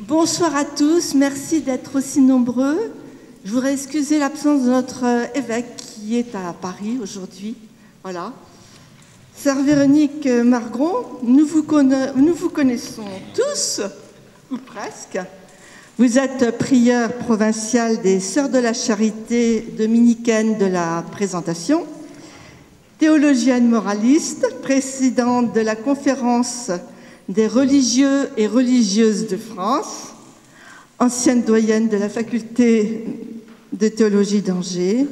Bonsoir à tous, merci d'être aussi nombreux. Je voudrais excuser l'absence de notre évêque qui est à Paris aujourd'hui. Voilà. Sœur Véronique Margron, nous vous connaissons tous, ou presque. Vous êtes prieure provinciale des Sœurs de la Charité dominicaine de la Présentation, théologienne moraliste, présidente de la conférence des religieux et religieuses de France, ancienne doyenne de la faculté de théologie d'Angers.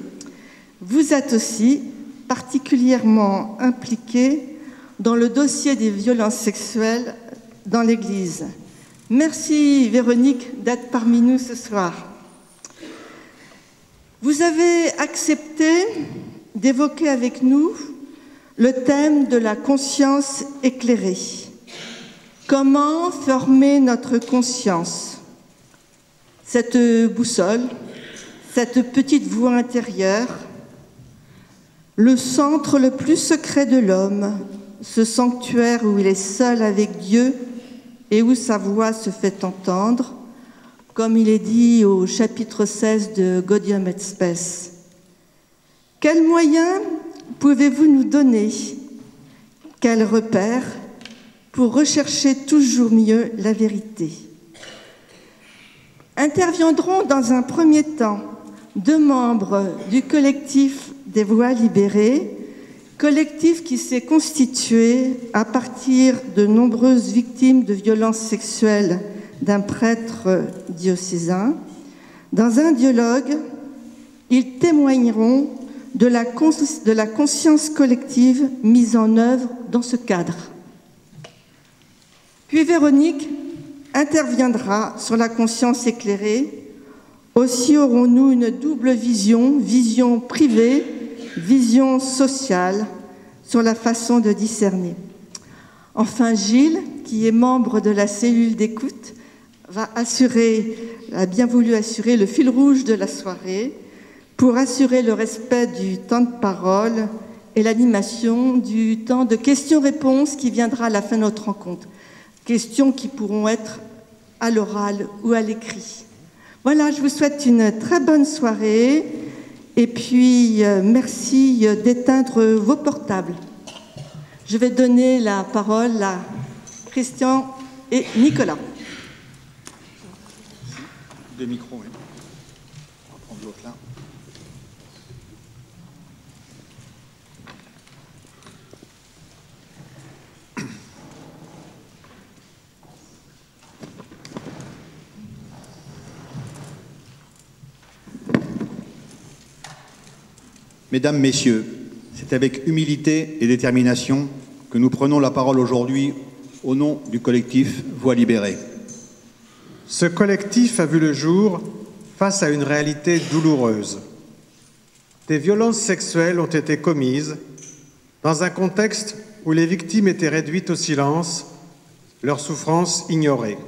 Vous êtes aussi particulièrement impliquée dans le dossier des violences sexuelles dans l'Église. Merci Véronique d'être parmi nous ce soir. Vous avez accepté d'évoquer avec nous le thème de la conscience éclairée. Comment former notre conscience? Cette boussole, cette petite voix intérieure, le centre le plus secret de l'homme, ce sanctuaire où il est seul avec Dieu et où sa voix se fait entendre, comme il est dit au chapitre 16 de Gaudium et Spes. Quels moyens pouvez-vous nous donner? Quels repères pour rechercher toujours mieux la vérité? Interviendront dans un premier temps 2 membres du collectif des Voix libérées, collectif qui s'est constitué à partir de nombreuses victimes de violences sexuelles d'un prêtre diocésain. Dans un dialogue, ils témoigneront de la conscience collective mise en œuvre dans ce cadre. Puis Véronique interviendra sur la conscience éclairée. Aussi aurons-nous une double vision, vision privée, vision sociale, sur la façon de discerner. Enfin, Gilles, qui est membre de la cellule d'écoute, a bien voulu assurer le fil rouge de la soirée pour assurer le respect du temps de parole et l'animation du temps de questions-réponses qui viendra à la fin de notre rencontre. Questions qui pourront être à l'oral ou à l'écrit. Voilà, je vous souhaite une très bonne soirée et puis merci d'éteindre vos portables. Je vais donner la parole à Christian et Nicolas. Des micros, oui. On va prendre l'autre là. Mesdames, Messieurs, c'est avec humilité et détermination que nous prenons la parole aujourd'hui au nom du collectif Voix libérées. Ce collectif a vu le jour face à une réalité douloureuse. Des violences sexuelles ont été commises dans un contexte où les victimes étaient réduites au silence, leurs souffrances ignorées.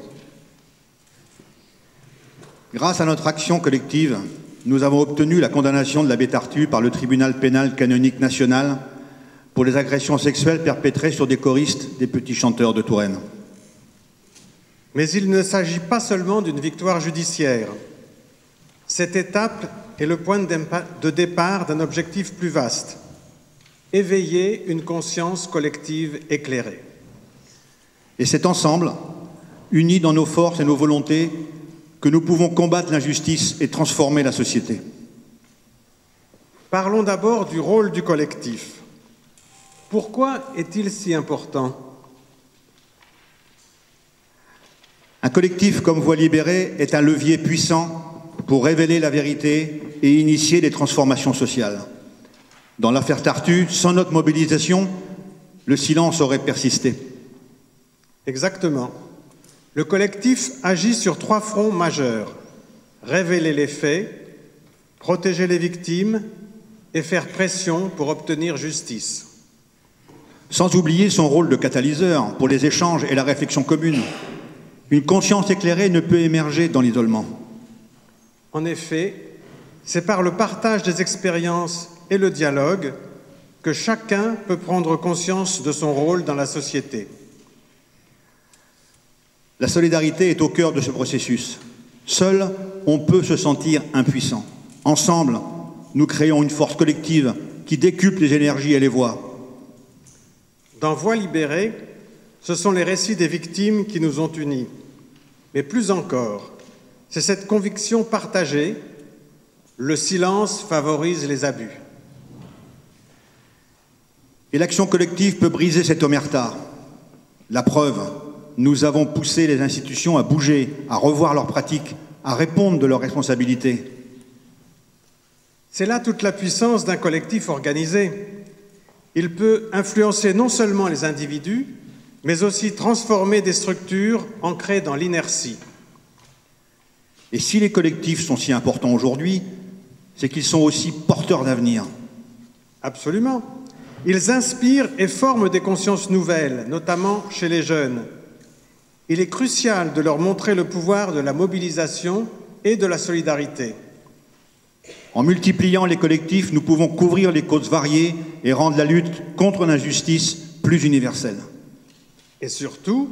Grâce à notre action collective, nous avons obtenu la condamnation de l'abbé Tartu par le tribunal pénal canonique national pour les agressions sexuelles perpétrées sur des choristes des Petits Chanteurs de Touraine. Mais il ne s'agit pas seulement d'une victoire judiciaire. Cette étape est le point de départ d'un objectif plus vaste: éveiller une conscience collective éclairée. Et c'est ensemble, unis dans nos forces et nos volontés, que nous pouvons combattre l'injustice et transformer la société. Parlons d'abord du rôle du collectif. Pourquoi est-il si important? Un collectif comme Voix libérées est un levier puissant pour révéler la vérité et initier des transformations sociales. Dans l'affaire Tartu, sans notre mobilisation, le silence aurait persisté. Exactement. Le collectif agit sur 3 fronts majeurs: révéler les faits, protéger les victimes et faire pression pour obtenir justice. Sans oublier son rôle de catalyseur pour les échanges et la réflexion commune. Une conscience éclairée ne peut émerger dans l'isolement. En effet, c'est par le partage des expériences et le dialogue que chacun peut prendre conscience de son rôle dans la société. La solidarité est au cœur de ce processus. Seul, on peut se sentir impuissant. Ensemble, nous créons une force collective qui décuple les énergies et les voix. Dans Voix libérée, ce sont les récits des victimes qui nous ont unis. Mais plus encore, c'est cette conviction partagée, le silence favorise les abus. Et l'action collective peut briser cette omerta. La preuve, nous avons poussé les institutions à bouger, à revoir leurs pratiques, à répondre de leurs responsabilités. C'est là toute la puissance d'un collectif organisé. Il peut influencer non seulement les individus, mais aussi transformer des structures ancrées dans l'inertie. Et si les collectifs sont si importants aujourd'hui, c'est qu'ils sont aussi porteurs d'avenir. Absolument. Ils inspirent et forment des consciences nouvelles, notamment chez les jeunes. Il est crucial de leur montrer le pouvoir de la mobilisation et de la solidarité. En multipliant les collectifs, nous pouvons couvrir les causes variées et rendre la lutte contre l'injustice plus universelle. Et surtout,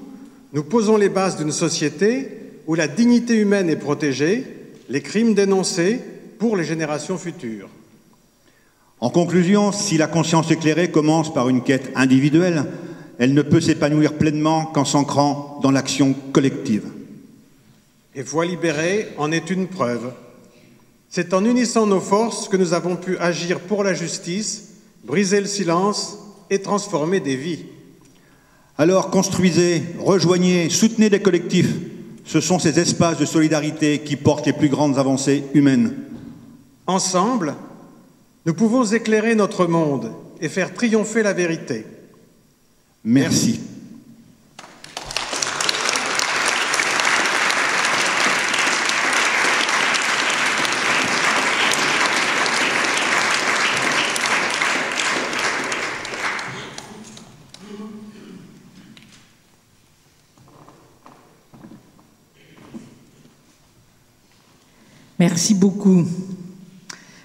nous posons les bases d'une société où la dignité humaine est protégée, les crimes dénoncés pour les générations futures. En conclusion, si la conscience éclairée commence par une quête individuelle, elle ne peut s'épanouir pleinement qu'en s'ancrant dans l'action collective. Et Voix libérée en est une preuve. C'est en unissant nos forces que nous avons pu agir pour la justice, briser le silence et transformer des vies. Alors construisez, rejoignez, soutenez des collectifs. Ce sont ces espaces de solidarité qui portent les plus grandes avancées humaines. Ensemble, nous pouvons éclairer notre monde et faire triompher la vérité. Merci. Merci beaucoup.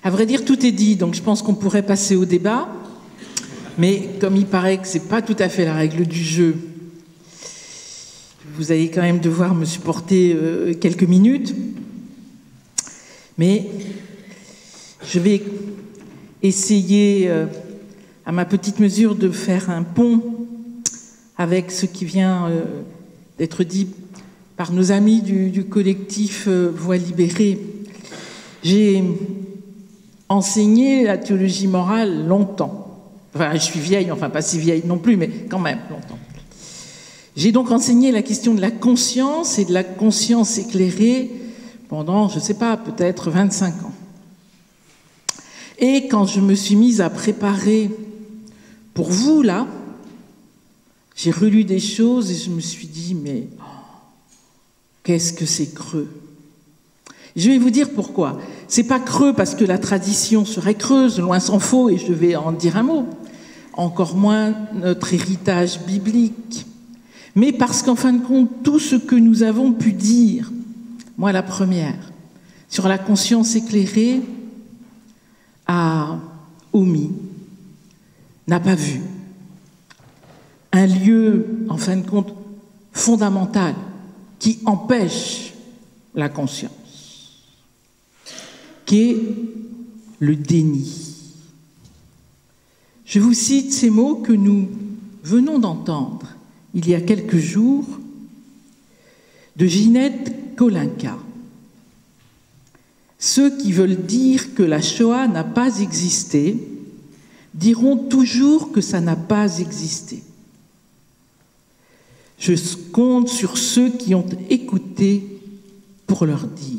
À vrai dire, tout est dit, donc je pense qu'on pourrait passer au débat. Mais comme il paraît que ce n'est pas tout à fait la règle du jeu, vous allez quand même devoir me supporter quelques minutes. Mais je vais essayer, à ma petite mesure, de faire un pont avec ce qui vient d'être dit par nos amis du collectif Voix libérée. J'ai enseigné la théologie morale longtemps. Enfin, je suis vieille, enfin pas si vieille non plus, mais quand même longtemps. J'ai donc enseigné la question de la conscience et de la conscience éclairée pendant, je ne sais pas, peut-être 25 ans. Et quand je me suis mise à préparer pour vous, là, j'ai relu des choses et je me suis dit, mais qu'est-ce que c'est creux? Je vais vous dire pourquoi. C'est pas creux parce que la tradition serait creuse, loin s'en faut, et je vais en dire un mot. Encore moins notre héritage biblique. Mais parce qu'en fin de compte, tout ce que nous avons pu dire, moi la première, sur la conscience éclairée, a omis, n'a pas vu un lieu, en fin de compte, fondamental qui empêche la conscience, qui est le déni. Je vous cite ces mots que nous venons d'entendre il y a quelques jours de Ginette Kolinka. Ceux qui veulent dire que la Shoah n'a pas existé diront toujours que ça n'a pas existé. Je compte sur ceux qui ont écouté pour leur dire.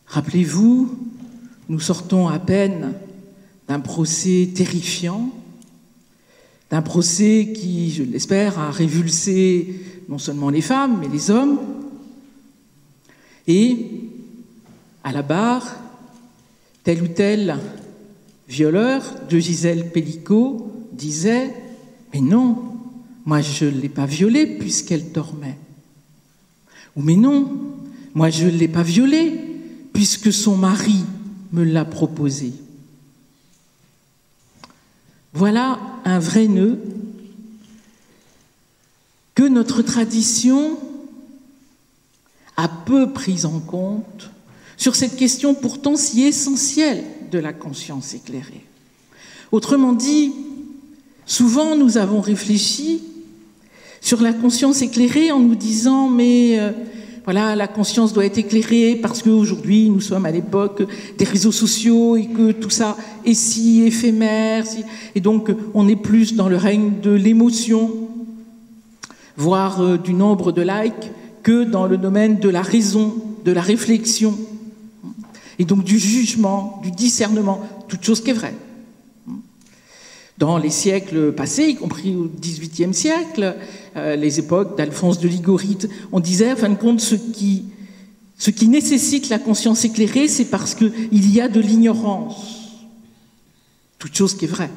Rappelez-vous, nous sortons à peine d'un procès terrifiant, d'un procès qui, je l'espère, a révulsé non seulement les femmes, mais les hommes. Et, à la barre, tel ou tel violeur de Gisèle Pellicot disait « Mais non, moi je ne l'ai pas violée puisqu'elle dormait. » Ou « Mais non, moi je ne l'ai pas violée puisque son mari me l'a proposé. » Voilà un vrai nœud que notre tradition a peu pris en compte sur cette question pourtant si essentielle de la conscience éclairée. Autrement dit, souvent nous avons réfléchi sur la conscience éclairée en nous disant mais voilà, la conscience doit être éclairée parce qu'aujourd'hui nous sommes à l'époque des réseaux sociaux et que tout ça est si éphémère, et donc on est plus dans le règne de l'émotion, voire du nombre de likes, que dans le domaine de la raison, de la réflexion, et donc du jugement, du discernement, toute chose qui est vraie. Dans les siècles passés, y compris au XVIIIe siècle, les époques d'Alphonse de Ligorite, on disait, en fin de compte, ce qui nécessite la conscience éclairée, c'est parce qu'il y a de l'ignorance. Toute chose qui est vraie.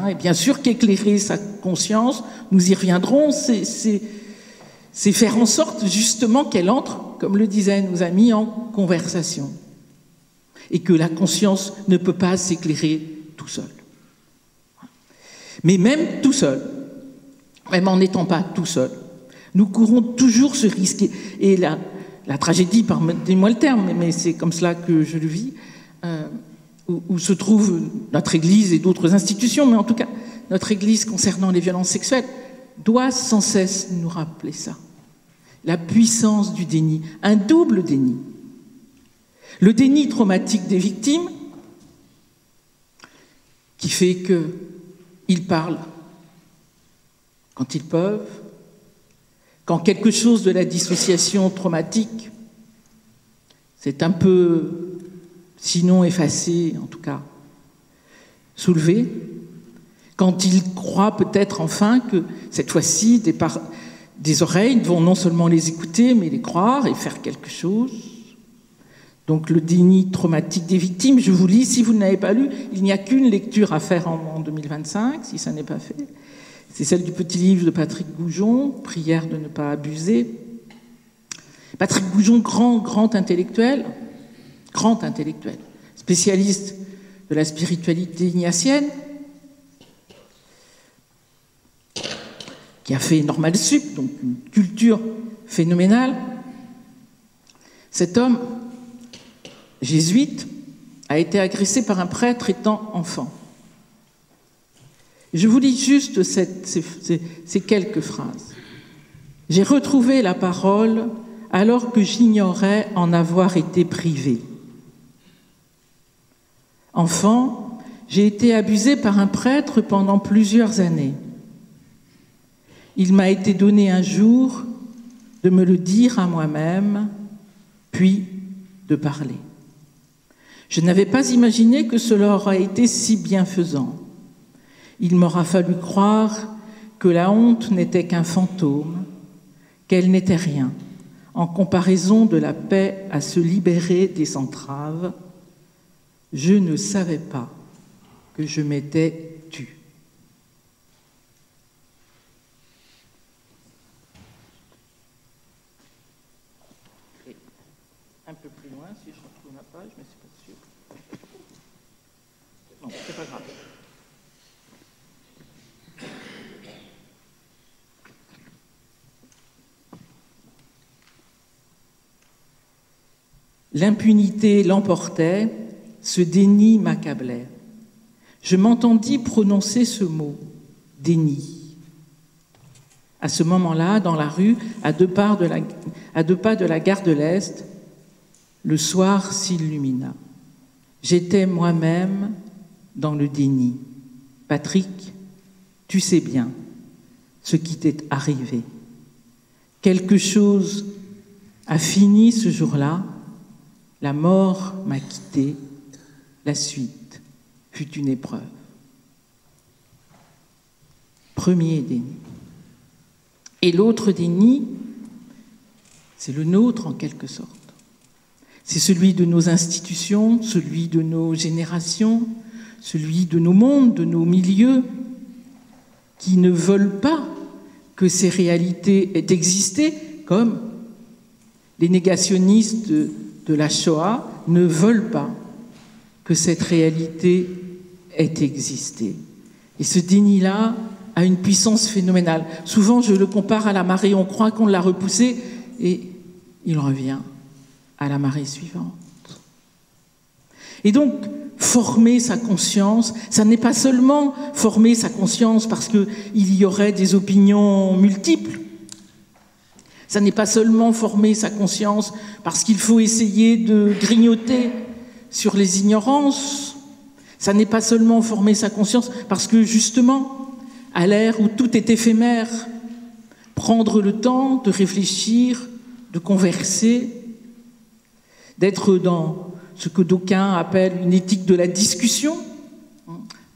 Et bien sûr qu'éclairer sa conscience, nous y reviendrons, c'est faire en sorte justement qu'elle entre, comme le disaient nos amis, en conversation. Et que la conscience ne peut pas s'éclairer tout seul. Mais même tout seul, même en n'étant pas tout seul, nous courons toujours ce risque. Et la tragédie, pardonnez-moi le terme, mais c'est comme cela que je le vis, où se trouve notre Église et d'autres institutions, mais en tout cas, notre Église concernant les violences sexuelles, doit sans cesse nous rappeler ça. La puissance du déni, un double déni. Le déni traumatique des victimes, qui fait qu'ils parlent quand ils peuvent, quand quelque chose de la dissociation traumatique, c'est un peu, sinon effacé, en tout cas, soulevé, quand ils croient peut-être enfin que cette fois-ci, des oreilles vont non seulement les écouter, mais les croire et faire quelque chose. Donc le déni traumatique des victimes, je vous lis, si vous ne l'avez pas lu, il n'y a qu'une lecture à faire en 2025, si ça n'est pas fait. C'est celle du petit livre de Patrick Goujon, « Prière de ne pas abuser ». Patrick Goujon, grand intellectuel, spécialiste de la spiritualité ignatienne, qui a fait Normal Sup, donc une culture phénoménale. Cet homme, jésuite, a été agressé par un prêtre étant enfant. Je vous lis juste ces quelques phrases. « J'ai retrouvé la parole alors que j'ignorais en avoir été privé. Enfant, j'ai été abusé par un prêtre pendant plusieurs années. Il m'a été donné un jour de me le dire à moi-même, puis de parler. Je n'avais pas imaginé que cela aurait été si bienfaisant. Il m'aura fallu croire que la honte n'était qu'un fantôme, qu'elle n'était rien, en comparaison de la paix à se libérer des entraves. Je ne savais pas que je m'étais tue. » Un peu plus loin, si je retrouve ma page, mais c'est pas sûr. Non, c'est pas grave. L'impunité l'emportait, ce déni m'accablait. Je m'entendis prononcer ce mot, déni. À ce moment-là, dans la rue, à deux pas de la gare de l'Est, le soir s'illumina. J'étais moi-même dans le déni. Patrick, tu sais bien ce qui t'est arrivé. Quelque chose a fini ce jour-là. La mort m'a quitté, la suite fut une épreuve. Premier déni. Et l'autre déni, c'est le nôtre en quelque sorte. C'est celui de nos institutions, celui de nos générations, celui de nos mondes, de nos milieux, qui ne veulent pas que ces réalités aient existé, comme les négationnistes de la Shoah ne veulent pas que cette réalité ait existé. Et ce déni-là a une puissance phénoménale. Souvent, je le compare à la marée. On croit qu'on l'a repoussé et il revient à la marée suivante. Et donc, former sa conscience, ça n'est pas seulement former sa conscience parce qu'il y aurait des opinions multiples. Ça n'est pas seulement former sa conscience parce qu'il faut essayer de grignoter sur les ignorances. Ça n'est pas seulement former sa conscience parce que, justement, à l'ère où tout est éphémère, prendre le temps de réfléchir, de converser, d'être dans ce que d'aucuns appellent une éthique de la discussion,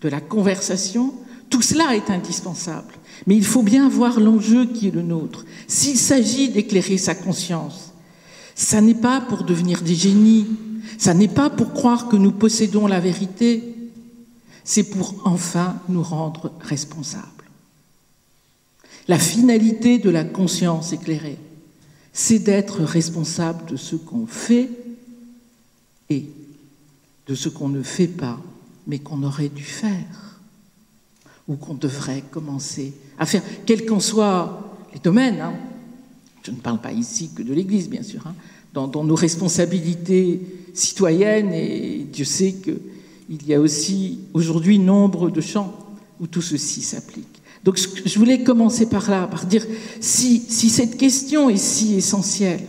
de la conversation, tout cela est indispensable. Mais il faut bien voir l'enjeu qui est le nôtre. S'il s'agit d'éclairer sa conscience, ça n'est pas pour devenir des génies, ça n'est pas pour croire que nous possédons la vérité, c'est pour enfin nous rendre responsables. La finalité de la conscience éclairée, c'est d'être responsable de ce qu'on fait et de ce qu'on ne fait pas, mais qu'on aurait dû faire, ou qu'on devrait commencer à faire, quels qu'en soient les domaines. Je ne parle pas ici que de l'Église, bien sûr, dans nos responsabilités citoyennes, et Dieu sait qu'il y a aussi aujourd'hui nombre de champs où tout ceci s'applique. Donc je voulais commencer par là, par dire, si cette question est si essentielle,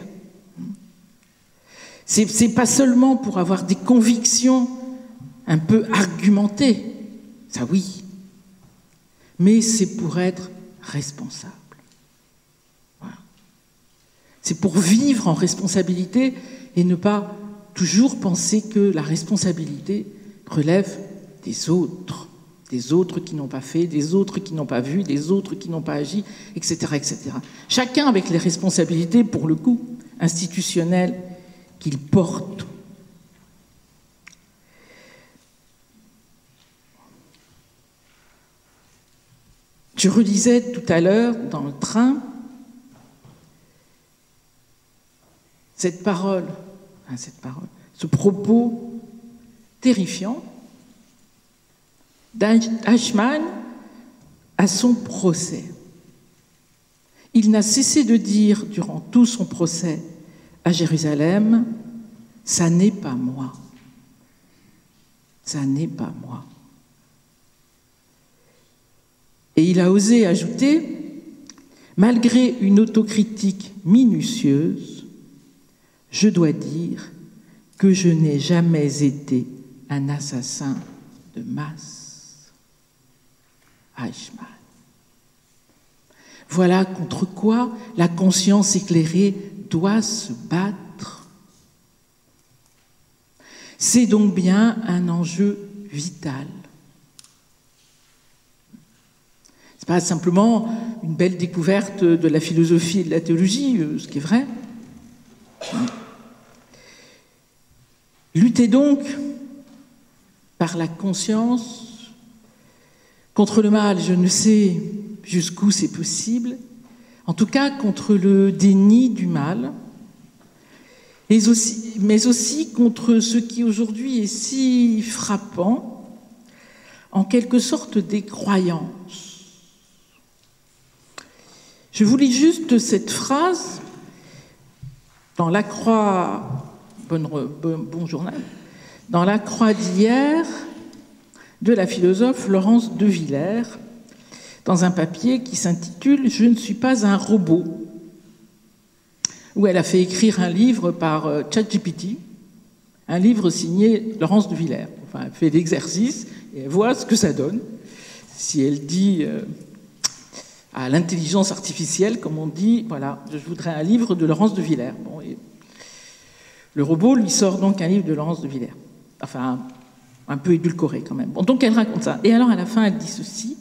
c'est pas seulement pour avoir des convictions un peu argumentées, ça oui, mais c'est pour être responsable. Voilà. C'est pour vivre en responsabilité et ne pas toujours penser que la responsabilité relève des autres qui n'ont pas fait, des autres qui n'ont pas vu, des autres qui n'ont pas agi, etc., etc. Chacun avec les responsabilités, pour le coup, institutionnelles qu'il porte. Je relisais tout à l'heure dans le train cette parole, ce propos terrifiant d'Eichmann à son procès. Il n'a cessé de dire durant tout son procès à Jérusalem, « Ça n'est pas moi. Ça n'est pas moi. » Et il a osé ajouter, malgré une autocritique minutieuse, je dois dire que je n'ai jamais été un assassin de masse. Eichmann. Voilà contre quoi la conscience éclairée doit se battre. C'est donc bien un enjeu vital. Ce n'est pas simplement une belle découverte de la philosophie et de la théologie, ce qui est vrai. Lutter donc par la conscience contre le mal, je ne sais jusqu'où c'est possible, en tout cas contre le déni du mal, mais aussi contre ce qui aujourd'hui est si frappant, en quelque sorte des croyances. Je vous lis juste cette phrase dans La Croix, bon journal, dans La Croix d'hier, de la philosophe Laurence de Villers, dans un papier qui s'intitule « Je ne suis pas un robot », où elle a fait écrire un livre par ChatGPT, un livre signé Laurence de Villers. Enfin, elle fait l'exercice et elle voit ce que ça donne. Si elle dit à l'intelligence artificielle, comme on dit, voilà, je voudrais un livre de Laurence de Villers. Bon, et le robot lui sort donc un livre de Laurence de Villers. Enfin, un peu édulcoré quand même. Bon, donc elle raconte ça. Et alors à la fin, elle dit ceci.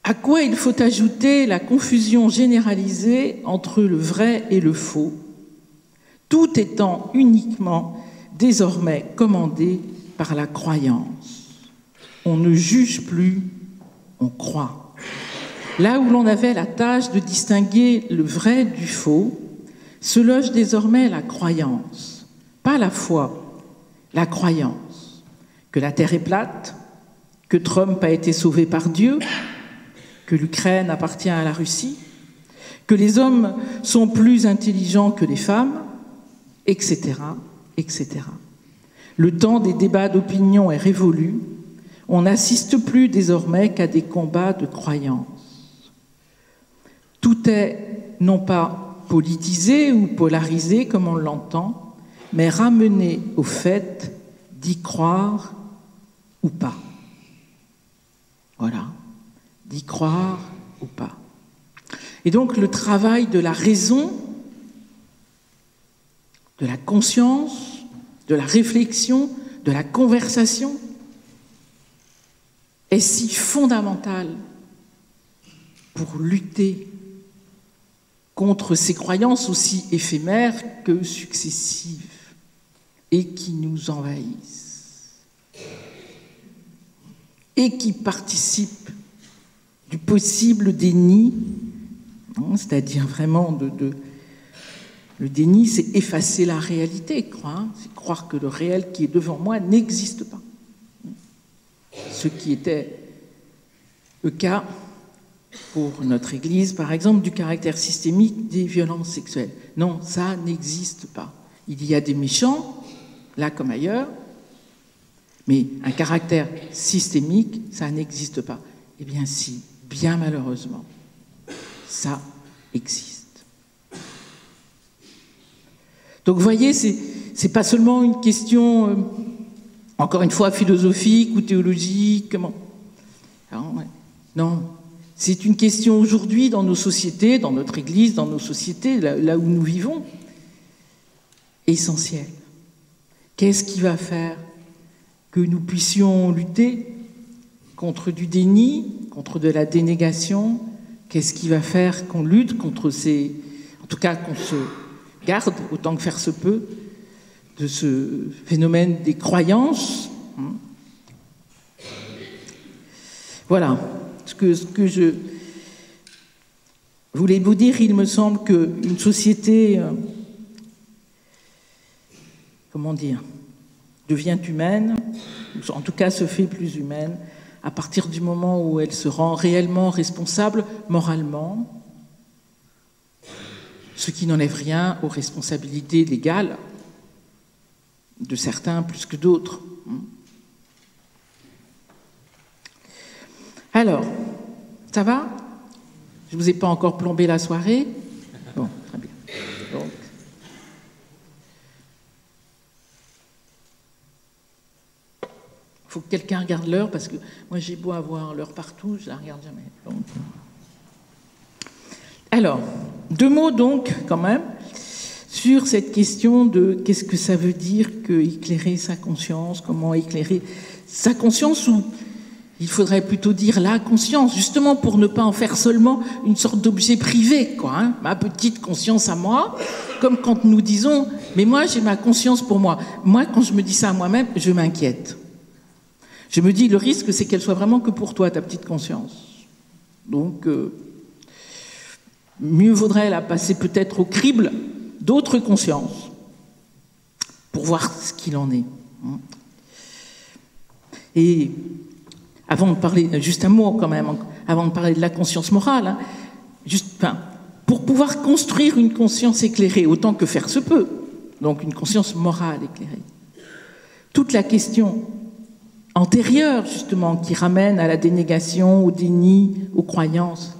À quoi il faut ajouter la confusion généralisée entre le vrai et le faux, tout étant uniquement désormais commandé par la croyance. On ne juge plus, on croit. Là où l'on avait la tâche de distinguer le vrai du faux, se loge désormais la croyance. Pas la foi, la croyance, que la terre est plate, que Trump a été sauvé par Dieu, que l'Ukraine appartient à la Russie, que les hommes sont plus intelligents que les femmes, etc., etc. Le temps des débats d'opinion est révolu. On n'assiste plus désormais qu'à des combats de croyances. Tout est non pas politisé ou polarisé comme on l'entend, mais ramené au fait d'y croire ou pas. Voilà, d'y croire ou pas. Et donc le travail de la raison, de la conscience, de la réflexion, de la conversation est si fondamental pour lutter contre ces croyances aussi éphémères que successives et qui nous envahissent et qui participent du possible déni, c'est-à-dire vraiment le déni, c'est effacer la réalité, c'est croire que le réel qui est devant moi n'existe pas. Ce qui était le cas pour notre Église, par exemple, du caractère systémique des violences sexuelles. Non, ça n'existe pas. Il y a des méchants, là comme ailleurs, mais un caractère systémique, ça n'existe pas. Eh bien si, bien malheureusement, ça existe. Donc vous voyez, c'est pas seulement une question, encore une fois, philosophique ou théologique, non, c'est une question aujourd'hui dans nos sociétés, dans notre Église, dans nos sociétés, là où nous vivons, essentielle. Qu'est-ce qui va faire que nous puissions lutter contre du déni, contre de la dénégation? Qu'est-ce qui va faire qu'on lutte contre en tout cas qu'on se garde, autant que faire se peut, de ce phénomène des croyances? Voilà ce que je voulais vous dire. Il me semble qu'une société, devient humaine, ou en tout cas se fait plus humaine, à partir du moment où elle se rend réellement responsable moralement, ce qui n'enlève rien aux responsabilités légales de certains plus que d'autres. Alors, ça va? Je ne vous ai pas encore plombé la soirée? Bon, très bien. Donc, il faut que quelqu'un regarde l'heure, parce que moi j'ai beau avoir l'heure partout, je la regarde jamais. Donc, alors, 2 mots donc, quand même, sur cette question de qu'est-ce que ça veut dire que éclairer sa conscience, comment éclairer sa conscience, ou il faudrait plutôt dire la conscience, justement pour ne pas en faire seulement une sorte d'objet privé, ma petite conscience à moi, comme quand nous disons « mais moi j'ai ma conscience pour moi ». Moi, quand je me dis ça à moi-même, je m'inquiète. Je me dis, le risque, c'est qu'elle soit vraiment que pour toi, ta petite conscience. Donc, mieux vaudrait la passer peut-être au crible d'autres consciences pour voir ce qu'il en est. Et avant de parler, juste un mot quand même, avant de parler de la conscience morale, pour pouvoir construire une conscience éclairée, autant que faire se peut, donc une conscience morale éclairée, toute la question antérieure, justement, qui ramène à la dénégation, au déni, aux croyances,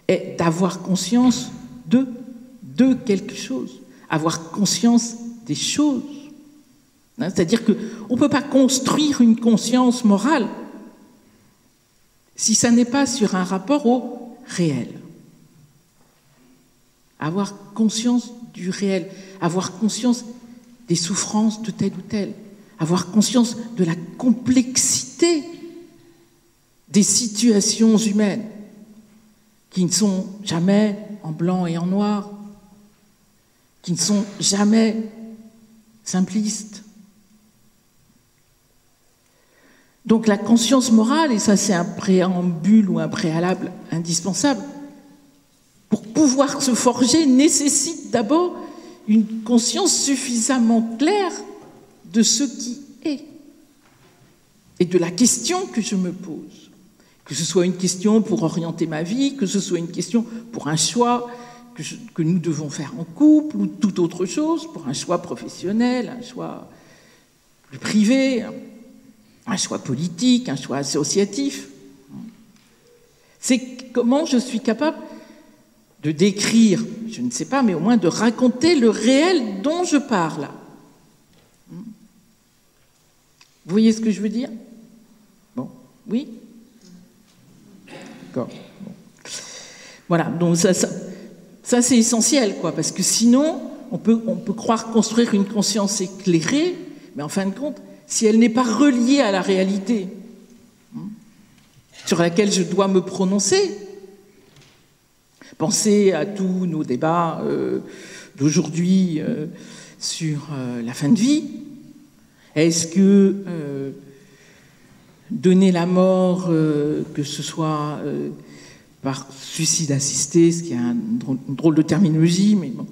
est d'avoir conscience de quelque chose, avoir conscience des choses. C'est-à-dire qu'on ne peut pas construire une conscience morale si ça n'est pas sur un rapport au réel. Avoir conscience du réel, avoir conscience des souffrances de tel ou tel, avoir conscience de la complexité des situations humaines qui ne sont jamais en blanc et en noir, qui ne sont jamais simplistes. Donc la conscience morale, et ça c'est un préambule ou un préalable indispensable, pour pouvoir se forger, nécessite d'abord une conscience suffisamment claire de ce qui est. et de la question que je me pose. Que ce soit une question pour orienter ma vie, que ce soit une question pour un choix que nous devons faire en couple ou toute autre chose, pour un choix professionnel, un choix plus privé, un choix politique, un choix associatif. C'est comment je suis capable de décrire, je ne sais pas, mais au moins de raconter le réel dont je parle. Vous voyez ce que je veux dire? Bon, oui? D'accord. Bon. Voilà, donc ça c'est essentiel, quoi, parce que sinon, on peut croire construire une conscience éclairée, mais en fin de compte, si elle n'est pas reliée à la réalité sur laquelle je dois me prononcer, pensez à tous nos débats d'aujourd'hui sur la fin de vie. Est-ce que donner la mort, que ce soit par suicide assisté, ce qui est une drôle de terminologie, mais bon,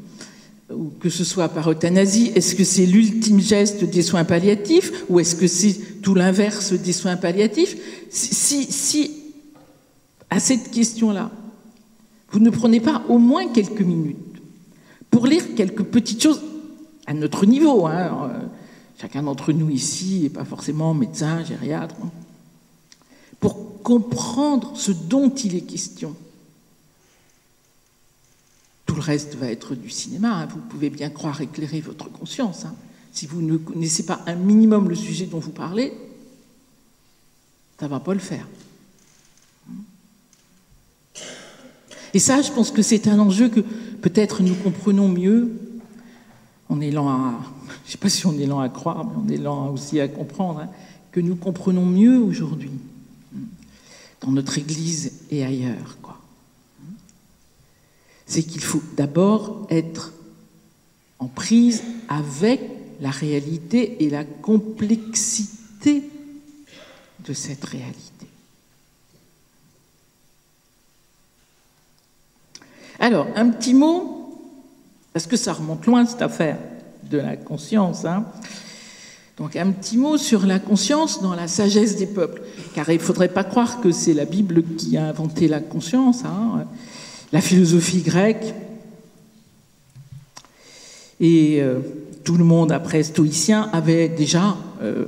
ou que ce soit par euthanasie, est-ce que c'est l'ultime geste des soins palliatifs ou est-ce que c'est tout l'inverse des soins palliatifs? Si à cette question-là, vous ne prenez pas au moins quelques minutes pour lire quelques petites choses à notre niveau, hein, chacun d'entre nous ici n'est pas forcément médecin, gériatre, hein, pour comprendre ce dont il est question. Tout le reste va être du cinéma, hein. Vous pouvez bien croire éclairer votre conscience. Hein. Si vous ne connaissez pas un minimum le sujet dont vous parlez, ça ne va pas le faire. Et ça, je pense que c'est un enjeu que peut-être nous comprenons mieux. On est lent à... Je ne sais pas si on est lent à croire, mais on est lent aussi à comprendre, hein, que nous comprenons mieux aujourd'hui, dans notre Église et ailleurs, quoi. C'est qu'il faut d'abord être en prise avec la réalité et la complexité de cette réalité. Alors, un petit mot, parce que ça remonte loin cette affaire de la conscience, hein. Donc un petit mot sur la conscience dans la sagesse des peuples, car il ne faudrait pas croire que c'est la Bible qui a inventé la conscience, hein. La philosophie grecque et tout le monde après stoïcien avait déjà, je ne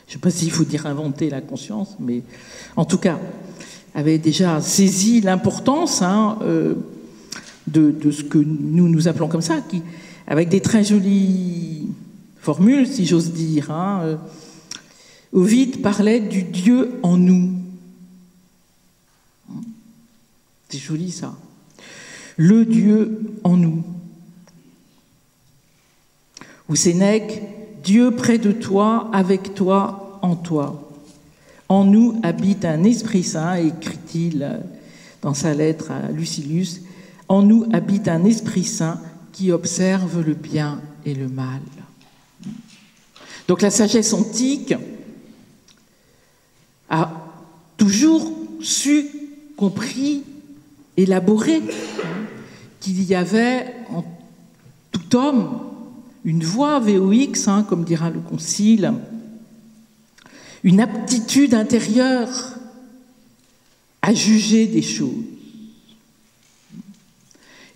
sais pas s'il faut dire inventer la conscience, mais en tout cas avait déjà saisi l'importance, hein, de ce que nous appelons comme ça, qui, avec des très jolies formules, si j'ose dire, hein. Ovide parlait du Dieu en nous. C'est joli, ça. Le Dieu en nous. Ou Sénèque, Dieu près de toi, avec toi, en toi. En nous habite un Esprit Saint, écrit-il dans sa lettre à Lucilius. En nous habite un Esprit Saint qui observe le bien et le mal. Donc la sagesse antique a toujours su, compris, élaboré qu'il y avait en tout homme une voix VOX, hein, comme dira le Concile, une aptitude intérieure à juger des choses.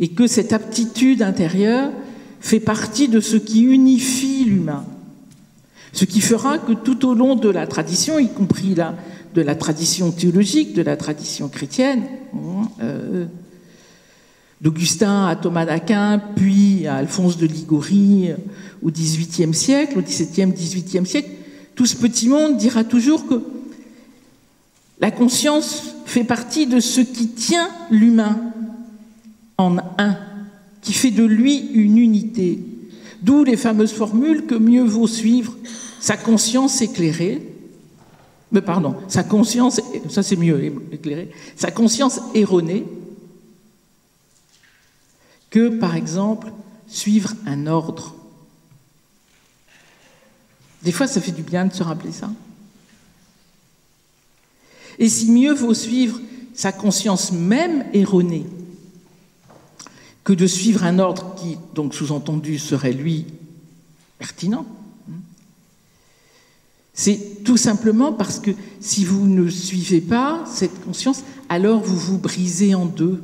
Et que cette aptitude intérieure fait partie de ce qui unifie l'humain. Ce qui fera que tout au long de la tradition, y compris là, de la tradition théologique, de la tradition chrétienne, d'Augustin à Thomas d'Aquin, puis à Alphonse de Liguori au XVIIIe siècle, au XVIIe, XVIIIe siècle, tout ce petit monde dira toujours que la conscience fait partie de ce qui tient l'humain en un, qui fait de lui une unité. D'où les fameuses formules que mieux vaut suivre sa conscience éclairée, sa conscience, ça c'est mieux éclairée, sa conscience erronée, que par exemple suivre un ordre. Des fois ça fait du bien de se rappeler ça. Et si mieux vaut suivre sa conscience même erronée que de suivre un ordre qui, donc sous-entendu, serait lui pertinent, C'est tout simplement parce que si vous ne suivez pas cette conscience, alors vous vous brisez en deux,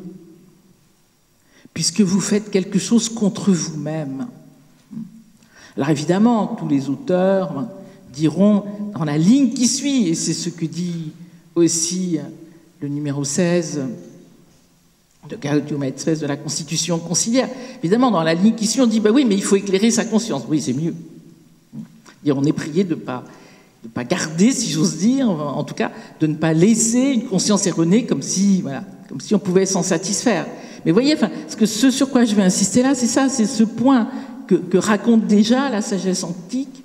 puisque vous faites quelque chose contre vous-même. Alors évidemment, tous les auteurs diront dans la ligne qui suit, et c'est ce que dit aussi le numéro 16 de Gaudium et Spes de la Constitution conciliaire. Évidemment, dans la ligne qui suit, on dit, oui, mais il faut éclairer sa conscience. Oui, c'est mieux. Et on est prié de ne pas garder, si j'ose dire, en tout cas, de ne pas laisser une conscience erronée comme si on pouvait s'en satisfaire. Mais voyez, ce sur quoi je vais insister là, c'est ça, c'est ce point que raconte déjà la sagesse antique,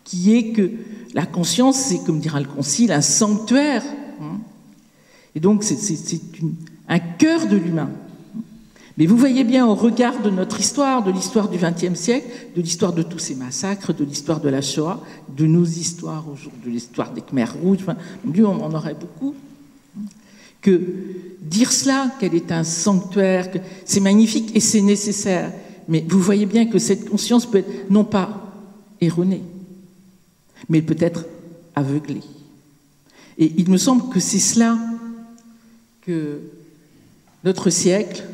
qui est que la conscience, c'est, comme dira le Concile, un sanctuaire. Et donc, c'est un cœur de l'humain. Mais vous voyez bien, au regard de notre histoire, de l'histoire du XXe siècle, de l'histoire de tous ces massacres, de l'histoire de la Shoah, de nos histoires aujourd'hui, de l'histoire des Khmers rouges, mon Dieu, on en aurait beaucoup, que dire cela, qu'elle est un sanctuaire, que c'est magnifique et c'est nécessaire. Mais vous voyez bien que cette conscience peut être non pas erronée, mais peut être aveuglée. Et il me semble que c'est cela que notre siècle,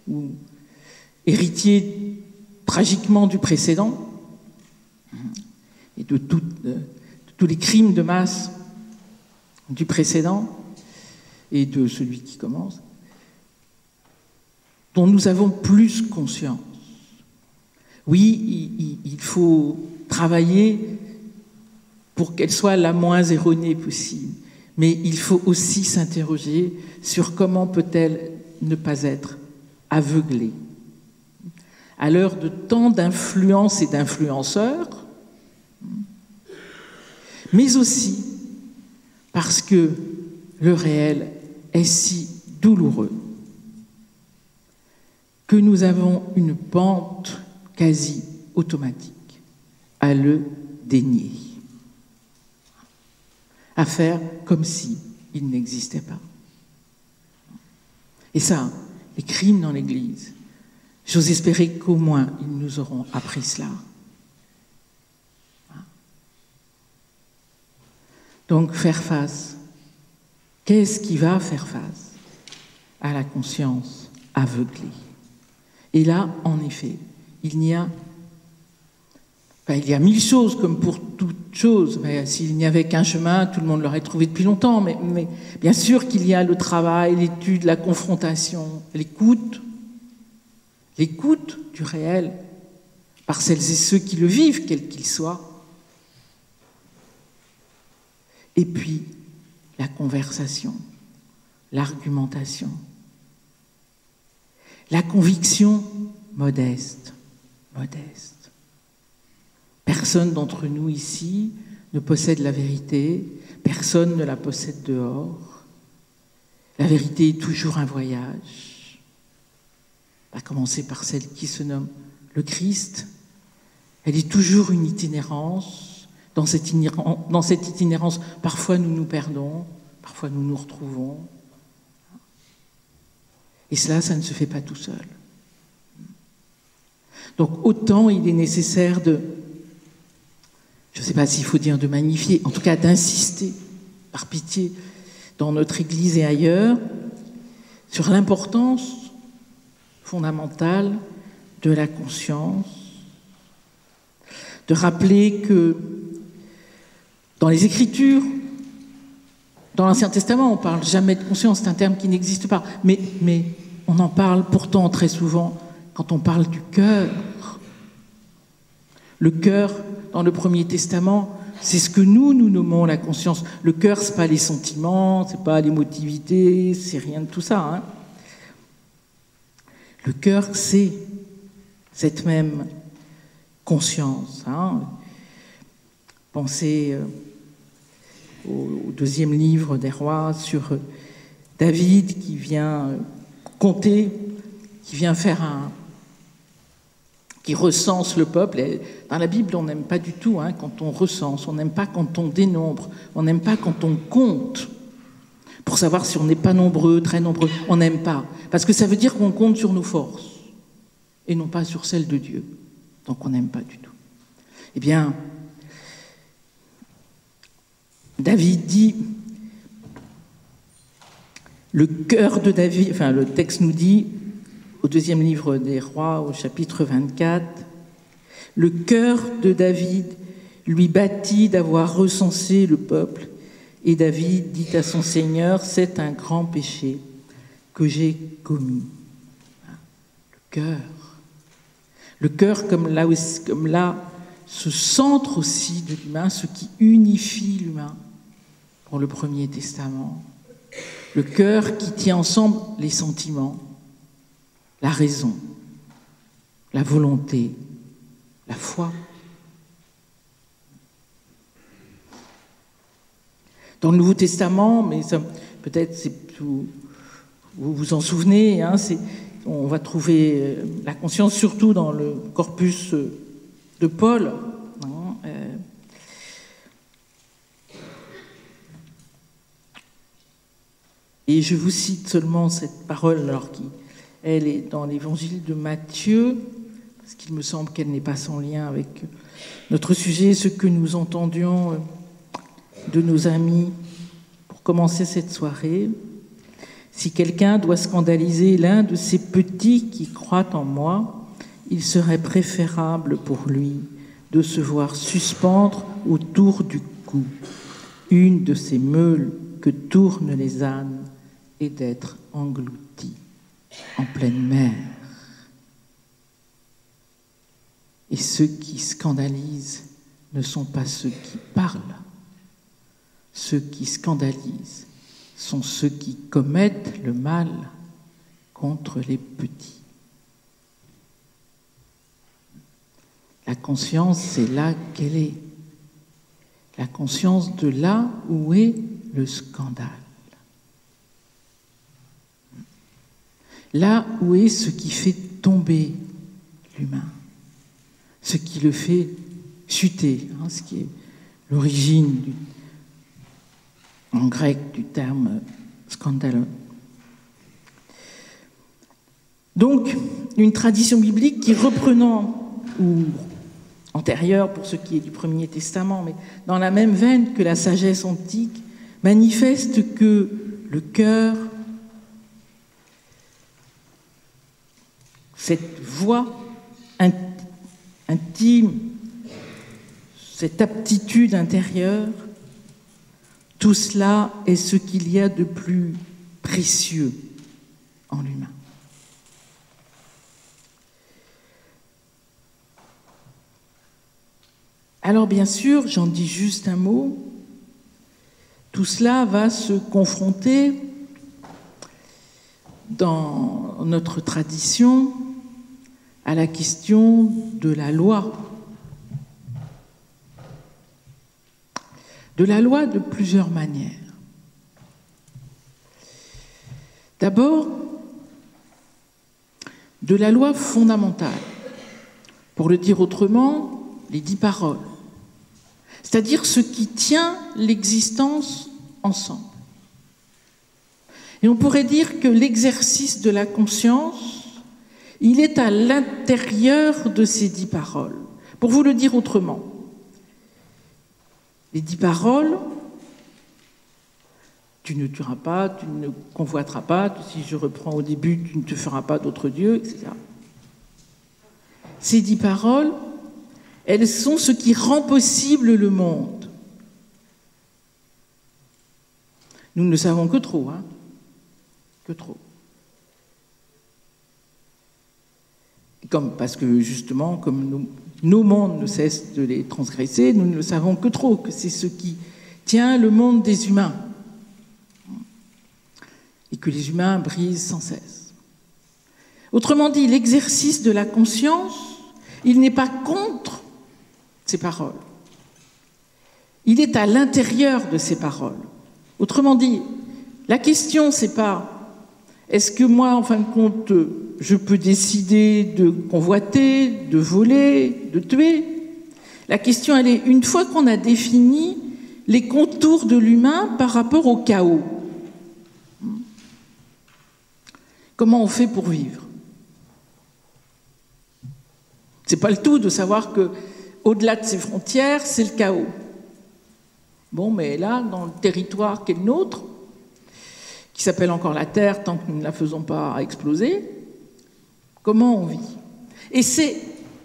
ou héritier tragiquement du précédent, et de tous les crimes de masse du précédent, et de celui qui commence, dont nous avons plus conscience. Oui, il faut travailler pour qu'elle soit la moins erronée possible, mais il faut aussi s'interroger sur comment peut-elle ne pas être aveuglée. À l'heure de tant d'influences et d'influenceurs, mais aussi parce que le réel est si douloureux que nous avons une pente quasi automatique à le dénier, à faire comme si il n'existait pas. Et ça, les crimes dans l'Église, j'ose espérer qu'au moins ils nous auront appris cela. Donc faire face. Qu'est-ce qui va faire face à la conscience aveuglée? Et là, en effet, il y a 1000 choses, comme pour toute chose. S'il n'y avait qu'un chemin, tout le monde l'aurait trouvé depuis longtemps. Mais bien sûr qu'il y a le travail, l'étude, la confrontation, l'écoute du réel par celles et ceux qui le vivent, quels qu'ils soient. Et puis, la conversation, l'argumentation, la conviction modeste. Personne d'entre nous ici ne possède la vérité, personne ne la possède dehors. La vérité est toujours un voyage. À commencer par celle qui se nomme le Christ. Elle est toujours une itinérance. Dans cette itinérance, parfois nous nous perdons, parfois nous nous retrouvons. Et cela, ça ne se fait pas tout seul. Donc autant il est nécessaire je ne sais pas s'il faut dire de magnifier, en tout cas d'insister, par pitié, dans notre Église et ailleurs, sur l'importance fondamentale de la conscience, de rappeler que dans les Écritures, dans l'Ancien Testament, on ne parle jamais de conscience, c'est un terme qui n'existe pas, mais on en parle pourtant très souvent quand on parle du cœur. Le cœur, dans le Premier Testament, c'est ce que nous nommons la conscience. Le cœur, ce n'est pas les sentiments, ce n'est pas l'émotivité, c'est rien de tout ça. Le cœur, c'est cette même conscience. Pensez au deuxième livre des rois sur David qui vient compter, qui vient qui recense le peuple. Et dans la Bible, on n'aime pas du tout quand on recense, on n'aime pas quand on dénombre, on n'aime pas quand on compte pour savoir si on n'est pas nombreux, très nombreux. On n'aime pas, parce que ça veut dire qu'on compte sur nos forces et non pas sur celles de Dieu. Donc on n'aime pas du tout. Eh bien, David dit, le cœur de David, enfin le texte nous dit, au 2e livre des Rois, au chapitre 24, le cœur de David lui battit d'avoir recensé le peuple, et David dit à son Seigneur, c'est un grand péché que j'ai commis. Le cœur comme là, ce centre aussi de l'humain, ce qui unifie l'humain pour le Premier Testament. Le cœur qui tient ensemble les sentiments, la raison, la volonté, la foi. Dans le Nouveau Testament, mais ça, peut-être vous vous en souvenez, hein, on va trouver la conscience surtout dans le corpus de Paul. Hein, et je vous cite seulement cette parole, alors qu'elle est dans l'évangile de Matthieu, parce qu'il me semble qu'elle n'est pas sans lien avec notre sujet, ce que nous entendions de nos amis pour commencer cette soirée. Si quelqu'un doit scandaliser l'un de ces petits qui croient en moi, il serait préférable pour lui de se voir suspendre autour du cou une de ces meules que tournent les ânes et d'être englouti en pleine mer. Et ceux qui scandalisent ne sont pas ceux qui parlent. Ceux qui scandalisent sont ceux qui commettent le mal contre les petits. La conscience, c'est là qu'elle est. La conscience de là où est le scandale. Là où est ce qui fait tomber l'humain, ce qui le fait chuter, hein, ce qui est l'origine en grec du terme scandalon. Donc, une tradition biblique qui, reprenant, ou antérieure pour ce qui est du Premier Testament, mais dans la même veine que la sagesse antique, manifeste que le cœur, cette voix intime, cette aptitude intérieure, tout cela est ce qu'il y a de plus précieux en l'humain. Alors bien sûr, j'en dis juste un mot, tout cela va se confronter dans notre tradition à la question de la loi. De la loi de plusieurs manières. D'abord, de la loi fondamentale. Pour le dire autrement, les 10 paroles. C'est-à-dire ce qui tient l'existence ensemble. Et on pourrait dire que l'exercice de la conscience, il est à l'intérieur de ces 10 paroles. Pour vous le dire autrement, les 10 paroles, tu ne tueras pas, tu ne convoiteras pas, si je reprends au début, tu ne te feras pas d'autres dieux, etc. Ces 10 paroles, elles sont ce qui rend possible le monde. Nous ne savons que trop, hein, que trop. Parce que justement, comme nos mondes ne cessent de les transgresser, nous ne savons que trop, que c'est ce qui tient le monde des humains et que les humains brisent sans cesse. Autrement dit, l'exercice de la conscience, il n'est pas contre ces paroles. Il est à l'intérieur de ces paroles. Autrement dit, la question, c'est pas est-ce que moi, en fin de compte, je peux décider de convoiter, de voler, de tuer. La question, elle est, une fois qu'on a défini les contours de l'humain par rapport au chaos, comment on fait pour vivre? C'est pas le tout de savoir que, au-delà de ces frontières, c'est le chaos. Bon, mais là, dans le territoire qui est le nôtre, qui s'appelle encore la Terre, tant que nous ne la faisons pas exploser, comment on vit? Et c'est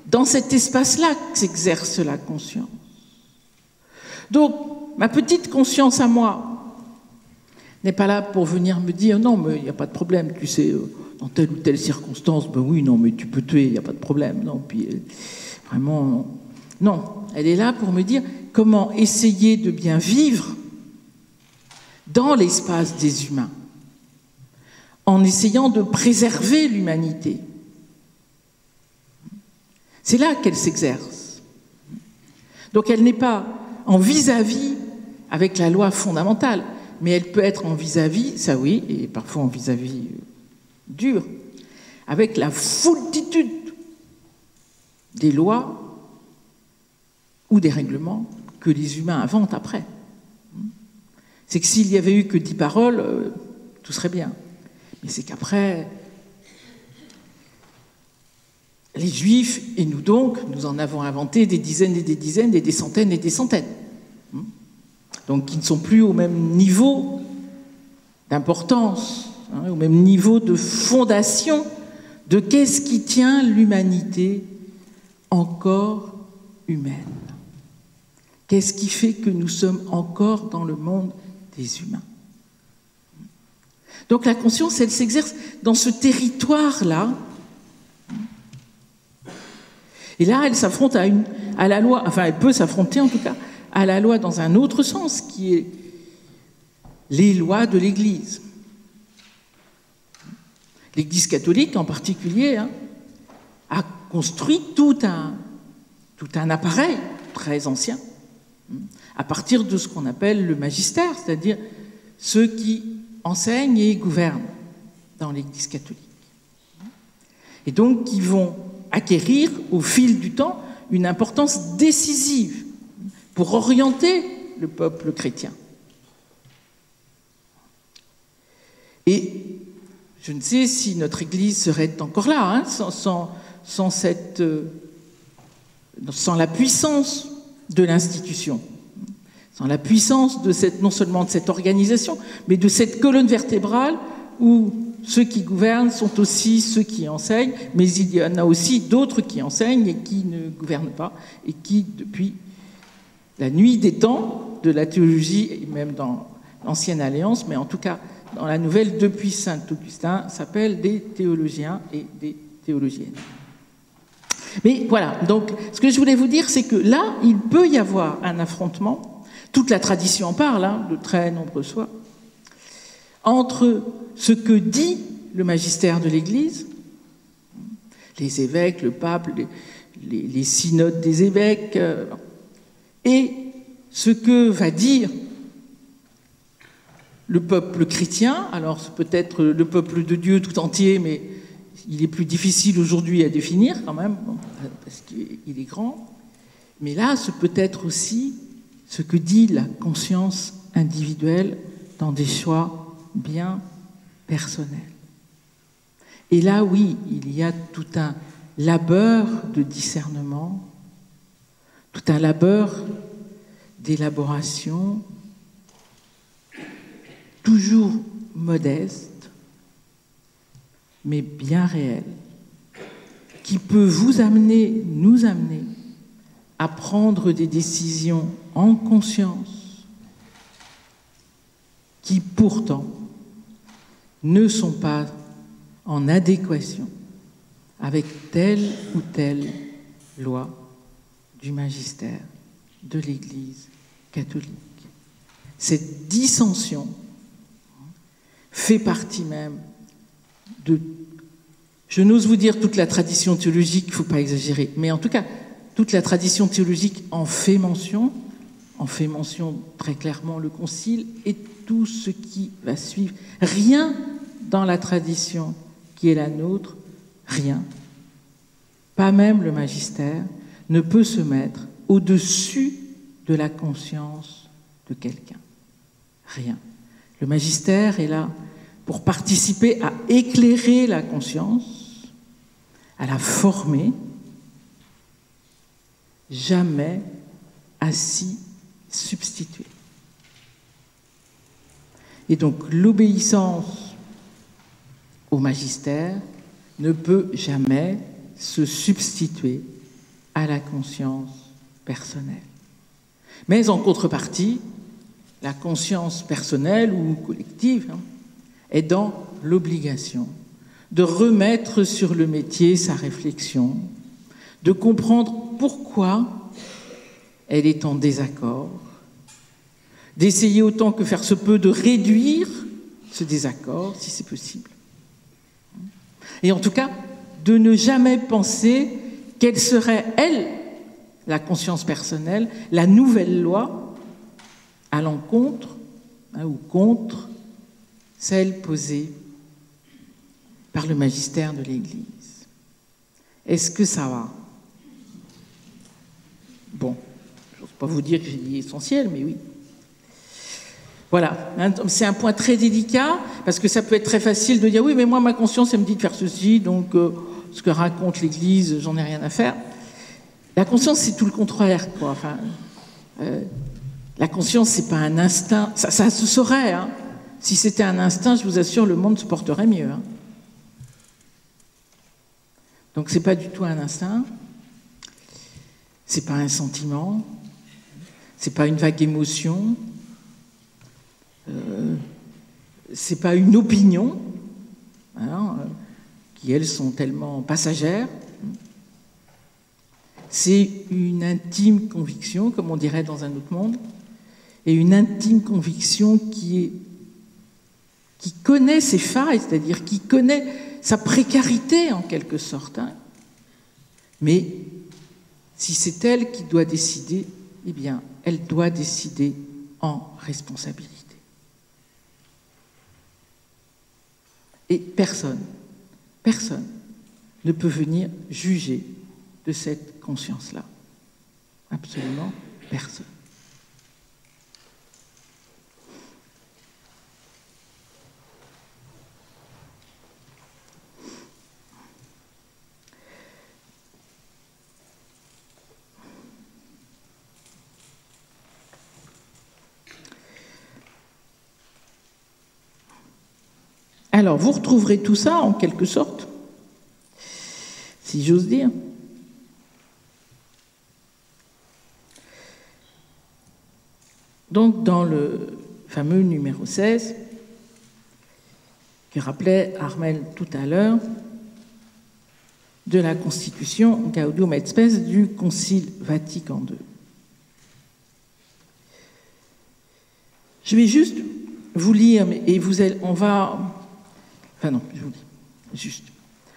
dans cet espace-là que s'exerce la conscience. Donc, ma petite conscience à moi n'est pas là pour venir me dire « Non, mais il n'y a pas de problème, tu sais, dans telle ou telle circonstance, ben oui, non, mais tu peux tuer, il n'y a pas de problème. » Non, puis vraiment, non. Elle est là pour me dire comment essayer de bien vivre dans l'espace des humains, en essayant de préserver l'humanité. C'est là qu'elle s'exerce. Donc elle n'est pas en vis-à-vis avec la loi fondamentale, mais elle peut être en vis-à-vis, ça oui, et parfois en vis-à-vis dur, avec la foultitude des lois ou des règlements que les humains inventent après. C'est que s'il n'y avait eu que 10 paroles, tout serait bien. Mais c'est qu'après, les Juifs, et nous donc, nous en avons inventé des dizaines et des dizaines, et des centaines et des centaines. Donc qui ne sont plus au même niveau d'importance, au même niveau de fondation de qu'est-ce qui tient l'humanité encore humaine. Qu'est-ce qui fait que nous sommes encore dans le monde des humains? Donc la conscience, elle s'exerce dans ce territoire-là. Et là, elle s'affronte à la loi, enfin elle peut s'affronter en tout cas, à la loi dans un autre sens, qui est les lois de l'Église. L'Église catholique en particulier a construit tout un appareil très ancien, à partir de ce qu'on appelle le magistère, c'est-à-dire ceux qui enseignent et gouvernent dans l'Église catholique. Et donc qui vont acquérir au fil du temps une importance décisive pour orienter le peuple chrétien. Et je ne sais si notre Église serait encore là, sans la puissance de l'institution, sans la puissance de non seulement de cette organisation, mais de cette colonne vertébrale où ceux qui gouvernent sont aussi ceux qui enseignent, mais il y en a aussi d'autres qui enseignent et qui ne gouvernent pas, et qui, depuis la nuit des temps de la théologie, et même dans l'Ancienne Alliance, mais en tout cas dans la Nouvelle depuis saint Augustin, s'appellent des théologiens et des théologiennes. Mais voilà, donc ce que je voulais vous dire, c'est que là, il peut y avoir un affrontement, toute la tradition en parle, de très nombreuses fois, entre ce que dit le magistère de l'Église, les évêques, le pape, les synodes des évêques, et ce que va dire le peuple chrétien. Alors c'est peut-être le peuple de Dieu tout entier, mais il est plus difficile aujourd'hui à définir quand même, parce qu'il est grand. Mais là, c'est peut-être aussi ce que dit la conscience individuelle dans des choix bien personnels. Et là, oui, il y a tout un labeur de discernement, tout un labeur d'élaboration, toujours modeste, mais bien réel, qui peut vous amener, nous amener, à prendre des décisions en conscience, qui pourtant ne sont pas en adéquation avec telle ou telle loi du magistère de l'Église catholique. Cette dissension fait partie même de, je n'ose vous dire toute la tradition théologique, il ne faut pas exagérer, mais en tout cas, toute la tradition théologique en fait mention très clairement le Concile et tout ce qui va suivre. Rien dans la tradition qui est la nôtre, rien, pas même le magistère, ne peut se mettre au-dessus de la conscience de quelqu'un. Rien. Le magistère est là pour participer à éclairer la conscience, à la former, jamais à s'y substituer. Et donc l'obéissance au magistère ne peut jamais se substituer à la conscience personnelle. Mais en contrepartie, la conscience personnelle ou collective est dans l'obligation de remettre sur le métier sa réflexion, de comprendre pourquoi elle est en désaccord, d'essayer autant que faire se peut de réduire ce désaccord, si c'est possible. Et en tout cas, de ne jamais penser quelle serait, elle, la conscience personnelle, la nouvelle loi à l'encontre ou contre celle posée par le magistère de l'Église. Est-ce que ça va? Bon, je n'ose pas vous dire que j'ai dit essentiel, mais oui. Voilà, c'est un point très délicat, parce que ça peut être très facile de dire « oui, mais moi, ma conscience, elle me dit de faire ceci, donc ce que raconte l'Église, j'en ai rien à faire ». La conscience, c'est tout le contraire, quoi. Enfin, la conscience, c'est pas un instinct. Ça se saurait, hein. Si c'était un instinct, je vous assure, le monde se porterait mieux. Hein. Donc, c'est pas du tout un instinct. C'est pas un sentiment. C'est pas une vague émotion. C'est pas une opinion, hein, qui, elles, sont tellement passagères. C'est une intime conviction, comme on dirait dans un autre monde, et une intime conviction qui connaît ses failles, c'est-à-dire qui connaît sa précarité en quelque sorte. Hein. Mais si c'est elle qui doit décider, eh bien, elle doit décider en responsabilité. Et personne ne peut venir juger de cette conscience-là. Absolument personne. Alors, vous retrouverez tout ça, en quelque sorte, si j'ose dire, donc dans le fameux numéro 16, que rappelait Armel tout à l'heure, de la Constitution Gaudium et Spes du Concile Vatican II. Je vais juste vous lire, et on va... Enfin non, je vous dis, juste.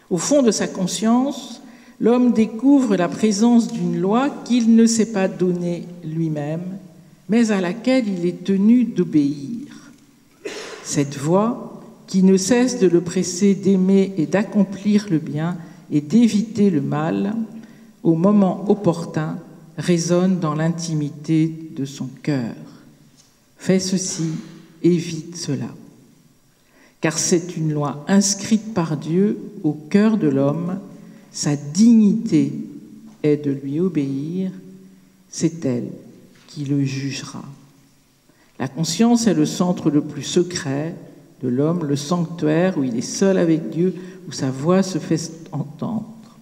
Au fond de sa conscience, l'homme découvre la présence d'une loi qu'il ne s'est pas donnée lui-même, mais à laquelle il est tenu d'obéir. Cette voix, qui ne cesse de le presser d'aimer et d'accomplir le bien et d'éviter le mal, au moment opportun, résonne dans l'intimité de son cœur. Fais ceci, évite cela. Car c'est une loi inscrite par Dieu au cœur de l'homme, sa dignité est de lui obéir, c'est elle qui le jugera. La conscience est le centre le plus secret de l'homme, le sanctuaire où il est seul avec Dieu, où sa voix se fait entendre.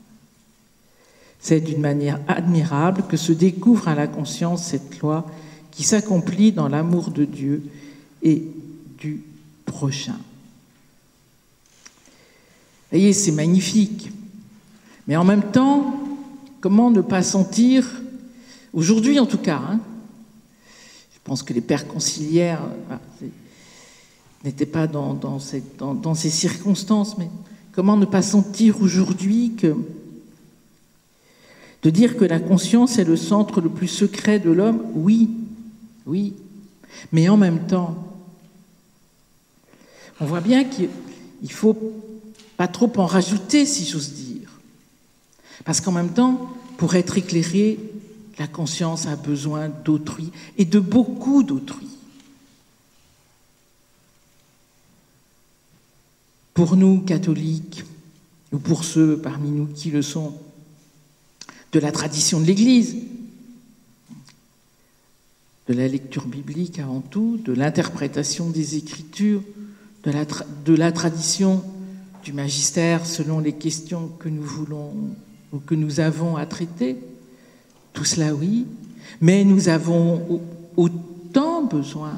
C'est d'une manière admirable que se découvre à la conscience cette loi qui s'accomplit dans l'amour de Dieu et du prochain. Vous voyez, c'est magnifique. Mais en même temps, comment ne pas sentir, aujourd'hui en tout cas, hein, je pense que les pères conciliaires n'étaient pas dans ces circonstances, mais comment ne pas sentir aujourd'hui de dire que la conscience est le centre le plus secret de l'homme? Oui, mais en même temps, on voit bien qu'il faut pas trop en rajouter, si j'ose dire. Parce qu'en même temps, pour être éclairé, la conscience a besoin d'autrui, et de beaucoup d'autrui. Pour nous, catholiques, ou pour ceux parmi nous qui le sont, de la tradition de l'Église, de la lecture biblique avant tout, de l'interprétation des Écritures, de la tradition du magistère selon les questions que nous voulons ou que nous avons à traiter. Tout cela, oui, mais nous avons autant besoin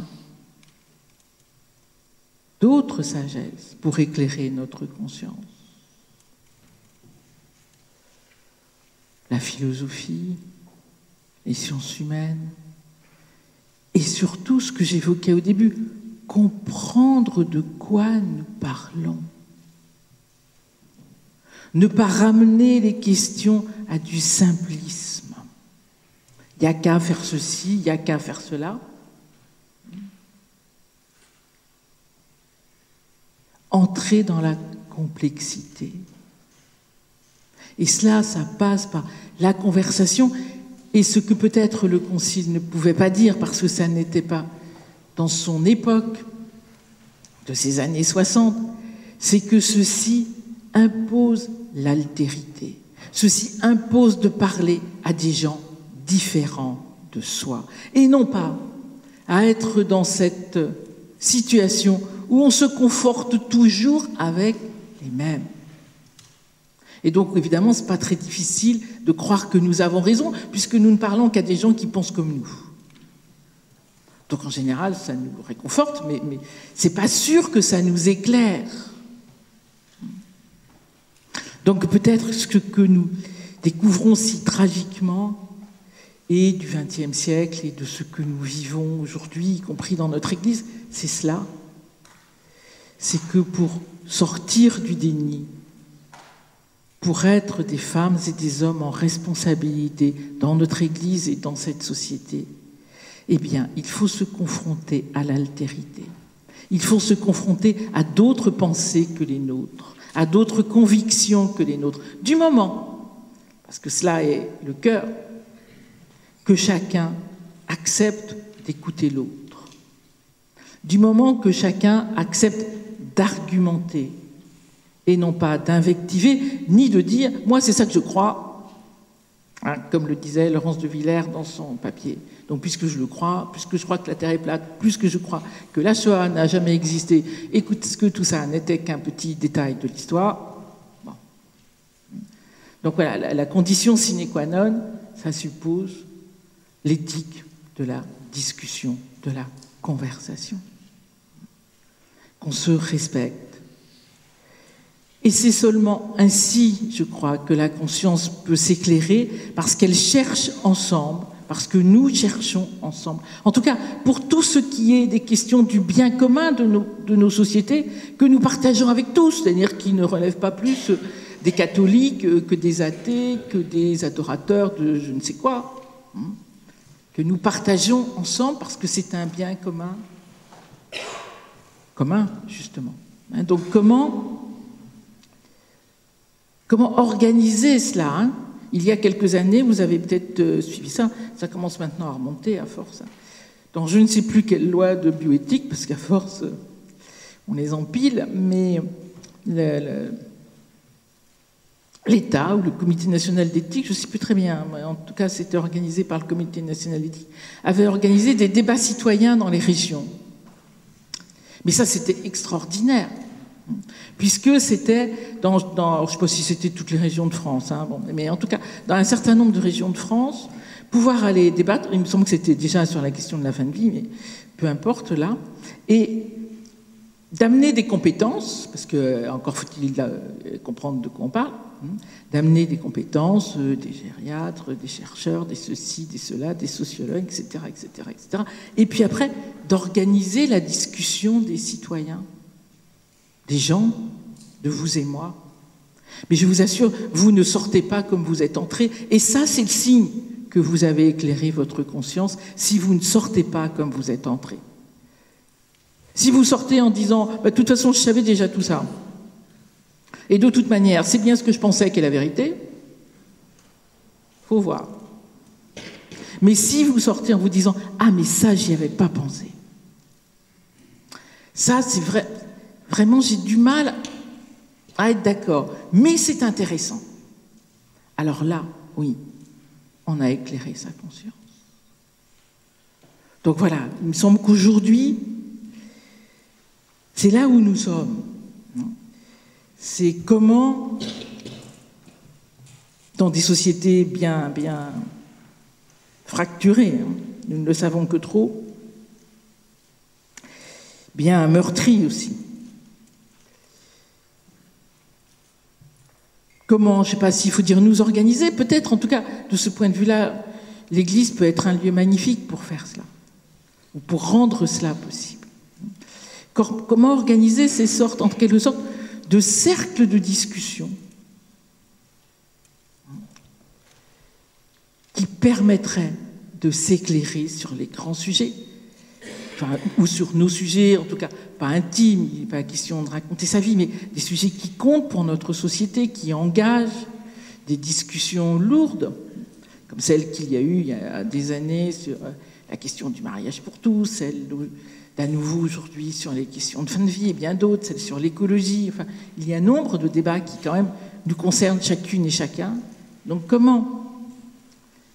d'autres sagesses pour éclairer notre conscience. La philosophie, les sciences humaines, et surtout ce que j'évoquais au début, comprendre de quoi nous parlons. Ne pas ramener les questions à du simplisme. Il n'y a qu'à faire ceci, il n'y a qu'à faire cela. Entrer dans la complexité. Et cela, ça passe par la conversation et ce que peut-être le Concile ne pouvait pas dire parce que ça n'était pas dans son époque, de ces années 60, c'est que ceci impose l'altérité. Ceci impose de parler à des gens différents de soi et non pas à être dans cette situation où on se conforte toujours avec les mêmes. Et donc, évidemment, ce n'est pas très difficile de croire que nous avons raison, puisque nous ne parlons qu'à des gens qui pensent comme nous. Donc, en général, ça nous réconforte, mais ce n'est pas sûr que ça nous éclaire. Donc, peut-être ce que nous découvrons si tragiquement, et du XXe siècle, et de ce que nous vivons aujourd'hui, y compris dans notre Église, c'est cela. C'est que pour sortir du déni, pour être des femmes et des hommes en responsabilité dans notre Église et dans cette société, eh bien, il faut se confronter à l'altérité. Il faut se confronter à d'autres pensées que les nôtres, à d'autres convictions que les nôtres, du moment, parce que cela est le cœur, que chacun accepte d'écouter l'autre, du moment que chacun accepte d'argumenter, et non pas d'invectiver, ni de dire « moi, c'est ça que je crois hein, », comme le disait Laurence de Villers dans son papier. Donc, puisque je le crois, puisque je crois que la Terre est plate, puisque je crois que la Shoah n'a jamais existé, écoute, que tout ça n'était qu'un petit détail de l'histoire. Bon. Donc voilà, la condition sine qua non, ça suppose l'éthique de la discussion, de la conversation. Qu'on se respecte. Et c'est seulement ainsi, je crois, que la conscience peut s'éclairer, parce qu'elle cherche ensemble, parce que nous cherchons ensemble. En tout cas, pour tout ce qui est des questions du bien commun de nos sociétés, que nous partageons avec tous, c'est-à-dire qui ne relèvent pas plus des catholiques que des athées, que des adorateurs de je ne sais quoi, que nous partageons ensemble, parce que c'est un bien commun, justement. Donc comment organiser cela Il y a quelques années, vous avez peut-être suivi ça, ça commence maintenant à remonter à force. Dans je ne sais plus quelle loi de bioéthique, parce qu'à force, on les empile, mais l'État ou le Comité national d'éthique, je ne sais plus très bien, mais en tout cas c'était organisé par le Comité national d'éthique, avait organisé des débats citoyens dans les régions. Mais ça, c'était extraordinaire. Puisque c'était je ne sais pas si c'était toutes les régions de France, mais en tout cas, dans un certain nombre de régions de France, pouvoir aller débattre, il me semble que c'était déjà sur la question de la fin de vie, mais peu importe là, et d'amener des compétences, parce que encore faut-il comprendre de quoi on parle, d'amener des compétences, des gériatres, des chercheurs, des ceci, des cela, des sociologues, etc., etc., etc. Et puis après, d'organiser la discussion des citoyens, des gens, de vous et moi. Mais je vous assure, vous ne sortez pas comme vous êtes entrés. Et ça, c'est le signe que vous avez éclairé votre conscience, si vous ne sortez pas comme vous êtes entrés. Si vous sortez en disant « de toute façon, je savais déjà tout ça. Et de toute manière, c'est bien ce que je pensais qu'est la vérité », faut voir. Mais si vous sortez en vous disant « ah, mais ça, j'y avais pas pensé », ça, c'est vrai. Vraiment, j'ai du mal à être d'accord, mais c'est intéressant. Alors là, oui, on a éclairé sa conscience. Donc voilà, il me semble qu'aujourd'hui, c'est là où nous sommes. C'est comment, dans des sociétés bien fracturées, nous ne le savons que trop, bien meurtries aussi. Comment, je ne sais pas s'il faut dire nous organiser, peut-être, en tout cas, de ce point de vue-là, l'Église peut être un lieu magnifique pour faire cela, ou pour rendre cela possible. Comment organiser ces sortes, en quelque sorte, de cercles de discussion qui permettraient de s'éclairer sur les grands sujets, enfin, ou sur nos sujets, en tout cas, pas intimes, il n'est pas question de raconter sa vie, mais des sujets qui comptent pour notre société, qui engagent des discussions lourdes, comme celle qu'il y a eu il y a des années sur la question du mariage pour tous, celle d'à nouveau aujourd'hui sur les questions de fin de vie et bien d'autres, celle sur l'écologie. Enfin, il y a nombre de débats qui quand même nous concernent chacune et chacun. Donc comment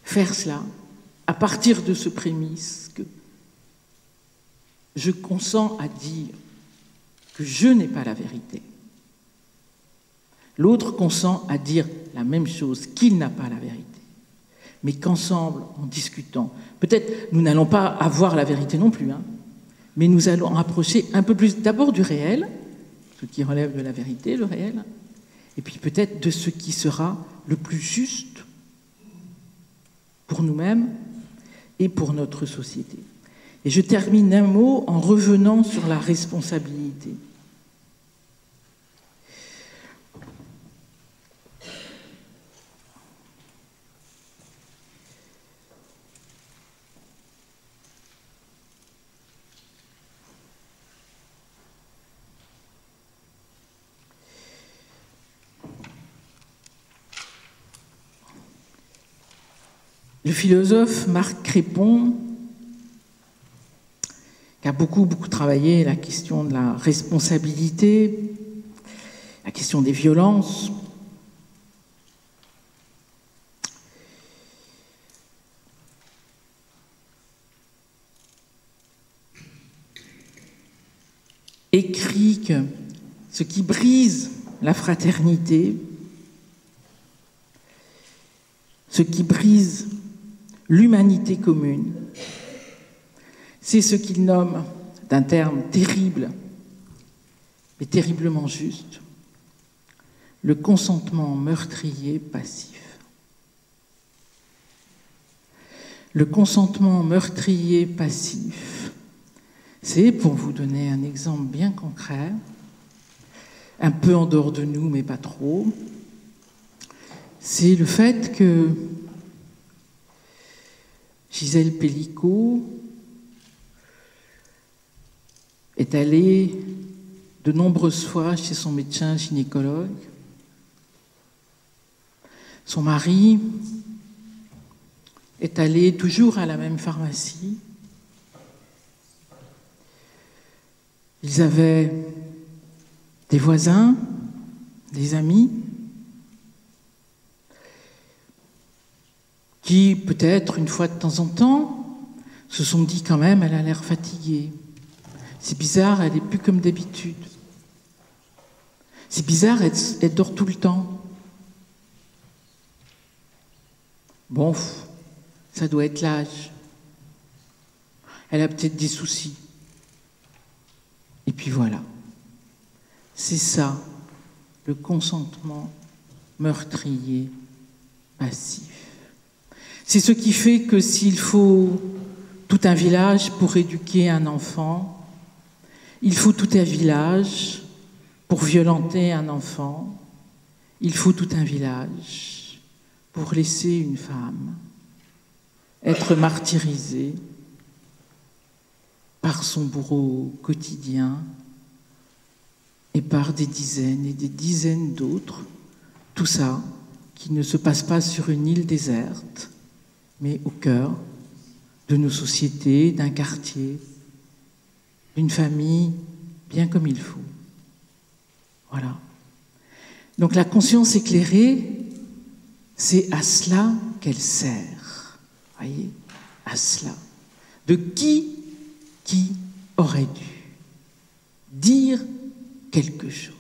faire cela à partir de ce prémisse que je consens à dire que je n'ai pas la vérité. L'autre consent à dire la même chose, qu'il n'a pas la vérité. Mais qu'ensemble, en discutant, peut-être nous n'allons pas avoir la vérité non plus, mais nous allons rapprocher un peu plus d'abord du réel, ce qui relève de la vérité, le réel, et puis peut-être de ce qui sera le plus juste pour nous-mêmes et pour notre société. Et je termine d'un mot en revenant sur la responsabilité. Le philosophe Marc Crépon, qui a beaucoup travaillé la question de la responsabilité, la question des violences, écrit que ce qui brise la fraternité, ce qui brise l'humanité commune, c'est ce qu'il nomme, d'un terme terrible, mais terriblement juste, le consentement meurtrier passif. Le consentement meurtrier passif, c'est, pour vous donner un exemple bien concret, un peu en dehors de nous, mais pas trop, c'est le fait que Gisèle Pellicot est allée de nombreuses fois chez son médecin gynécologue. Son mari est allé toujours à la même pharmacie. Ils avaient des voisins, des amis, qui, peut-être une fois de temps en temps, se sont dit quand même, elle a l'air fatiguée. C'est bizarre, elle n'est plus comme d'habitude. C'est bizarre, elle dort tout le temps. Bon, ça doit être l'âge. Elle a peut-être des soucis. Et puis voilà. C'est ça, le consentement meurtrier passif. C'est ce qui fait que s'il faut tout un village pour éduquer un enfant, il faut tout un village pour violenter un enfant, il faut tout un village pour laisser une femme être martyrisée par son bourreau quotidien et par des dizaines et des dizaines d'autres, tout ça qui ne se passe pas sur une île déserte, mais au cœur de nos sociétés, d'un quartier, d'une famille, bien comme il faut. Voilà. Donc la conscience éclairée, c'est à cela qu'elle sert. Voyez, à cela. de qui aurait dû dire quelque chose.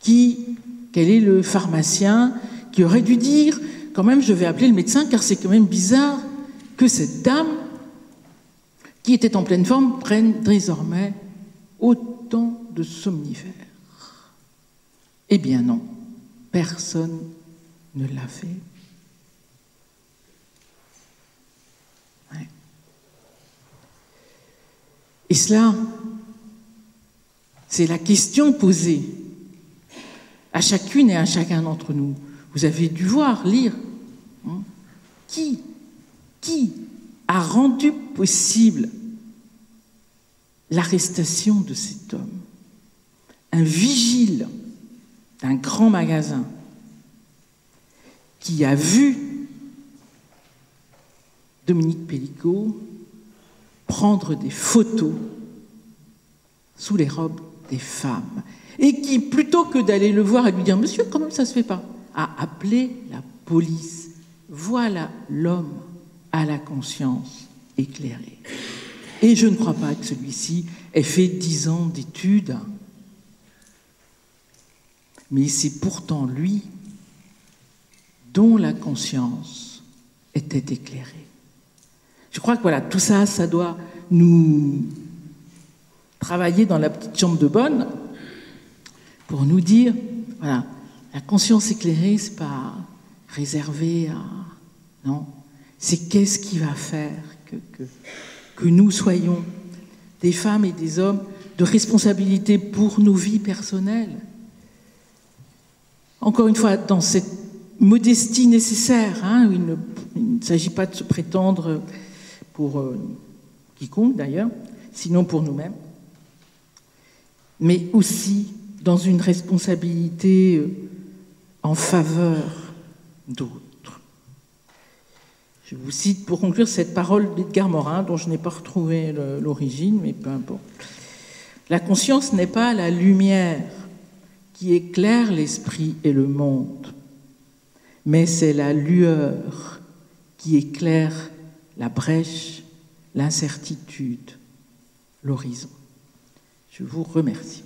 Quel est le pharmacien qui aurait dû dire, quand même, je vais appeler le médecin, car c'est quand même bizarre que cette dame, qui était en pleine forme, prenne désormais autant de somnifères. Eh bien non, personne ne l'a fait. Ouais. Et cela, c'est la question posée à chacune et à chacun d'entre nous. Vous avez dû voir, lire. Qui a rendu possible l'arrestation de cet homme? Un vigile d'un grand magasin qui a vu Dominique Pellicot prendre des photos sous les robes des femmes et qui, plutôt que d'aller le voir et lui dire « Monsieur, quand même ça se fait pas », a appelé la police. Voilà l'homme à la conscience éclairée. Et je ne crois pas que celui-ci ait fait 10 ans d'études, mais c'est pourtant lui dont la conscience était éclairée. Je crois que voilà, tout ça, ça doit nous travailler dans la petite chambre de bonne pour nous dire, voilà, la conscience éclairée, c'est pas réservé à... Non, c'est qu'est-ce qui va faire que nous soyons des femmes et des hommes de responsabilité pour nos vies personnelles. Encore une fois, dans cette modestie nécessaire, hein, il ne s'agit pas de se prétendre pour quiconque d'ailleurs, sinon pour nous-mêmes, mais aussi dans une responsabilité en faveur d'autres. Je vous cite pour conclure cette parole d'Edgar Morin, dont je n'ai pas retrouvé l'origine, mais peu importe. La conscience n'est pas la lumière qui éclaire l'esprit et le monde, mais c'est la lueur qui éclaire la brèche, l'incertitude, l'horizon. Je vous remercie.